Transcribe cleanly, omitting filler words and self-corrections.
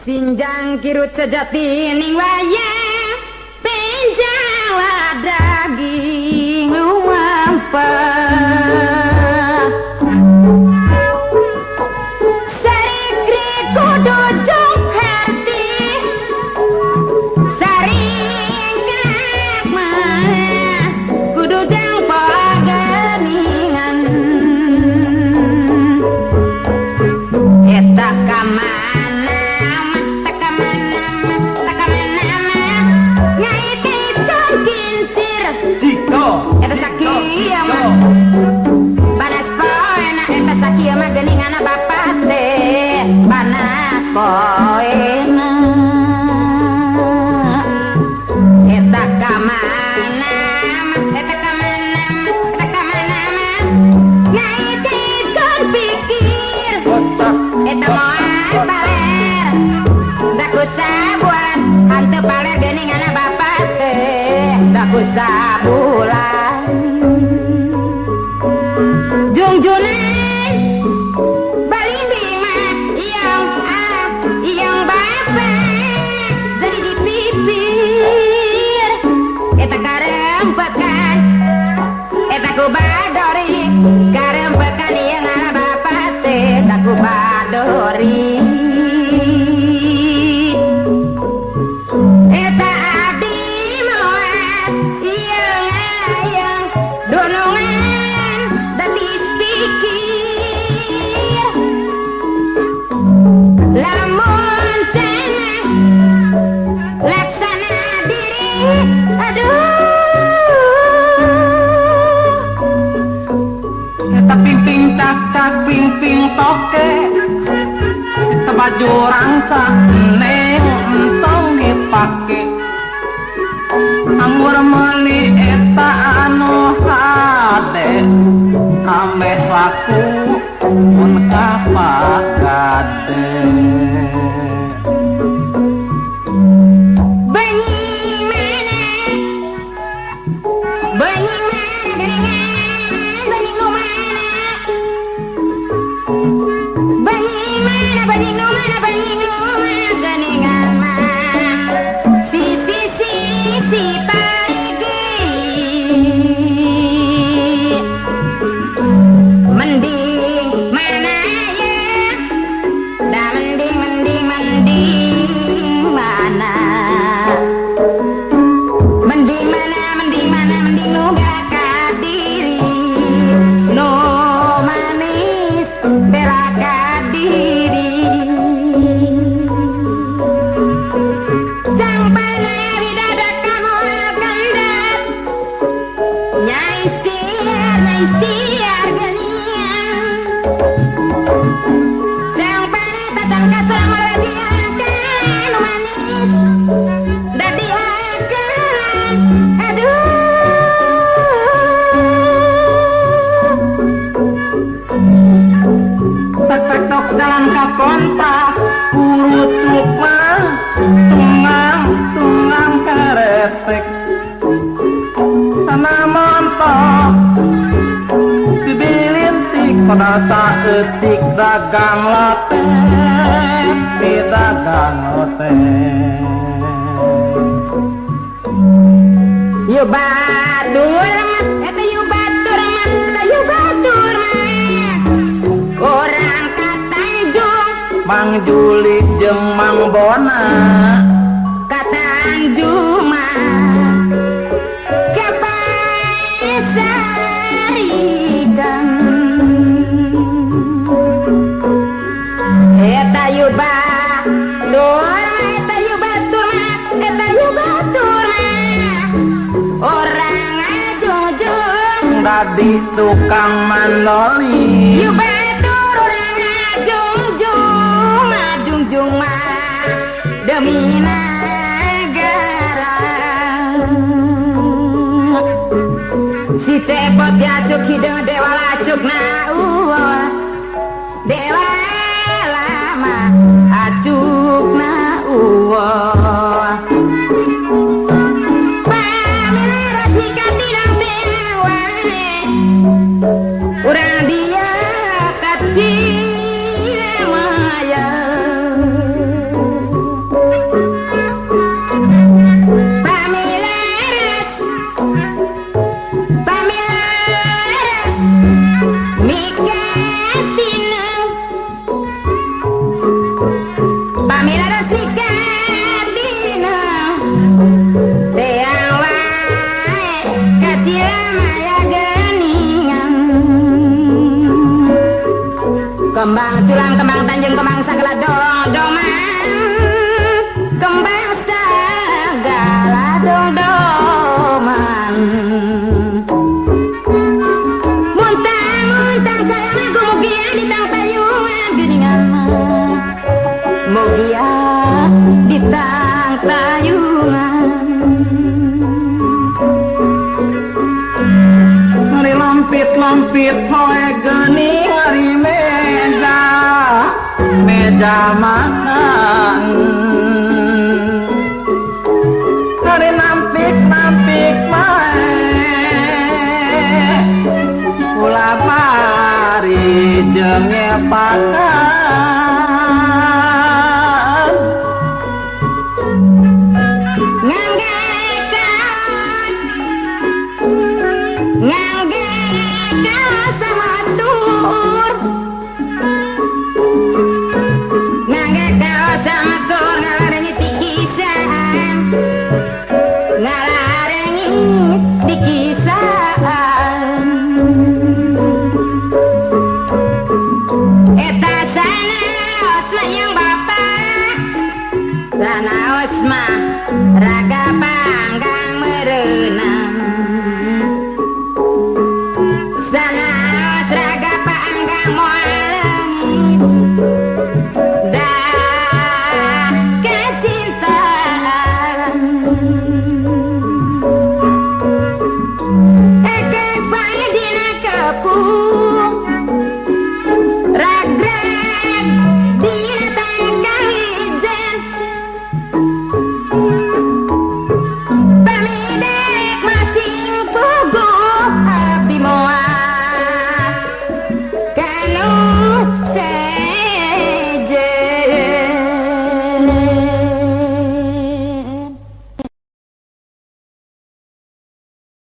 Sinjang kirut sejati ning wayang penjala daging lumampah sarikri kudu jong hati saringkak mah kudu jang pola geningan eta kamana eta sakia mah banas poena eta sakia mah geningan bapak teh banas poena eta kamana ngaitikeun pikir eta moal paler daku sabulan hanteu paler geningan bapak teh daku sabulan jungjunan balinding mah iyong bapak jadi dipipir eta karempekan eta ku badori karempekan iyong bapak teh eta ku badori ping toke eta baju rangsa neng entong dipake anggur meuli eta anu hade ameh laku mun kapakade kontak kurutuk mah tungang karetek tanah montok bibilintik pada saeutik dagang lotek di dagang lotek yu batur mah eta yu batur mah eta yu batur mah orang Mang Juli jeung Mang Bona Katanjung mah kepaesarigan eta yu batur eta yu batur eta yu batur orang ajung-jung dadi tukang mandoli yu batur orang ajung-jung mah demi negara si cepot diacuk hideung dewa lacuk na dewa lama acuk na pamilih si katinang tewane urang dia kacil maya bahagia di tayungan. Hari lampit-lampit hoe geuning hari meja makan. Hari nampik-nampik mae ulah pari jeung ngepakan. Ngangge kaos sama tur, ngangge kaos sama tur ngalarengi tikisan, ngalarengi tikisan. Eta sanaos mah yang bapak, sanaos mah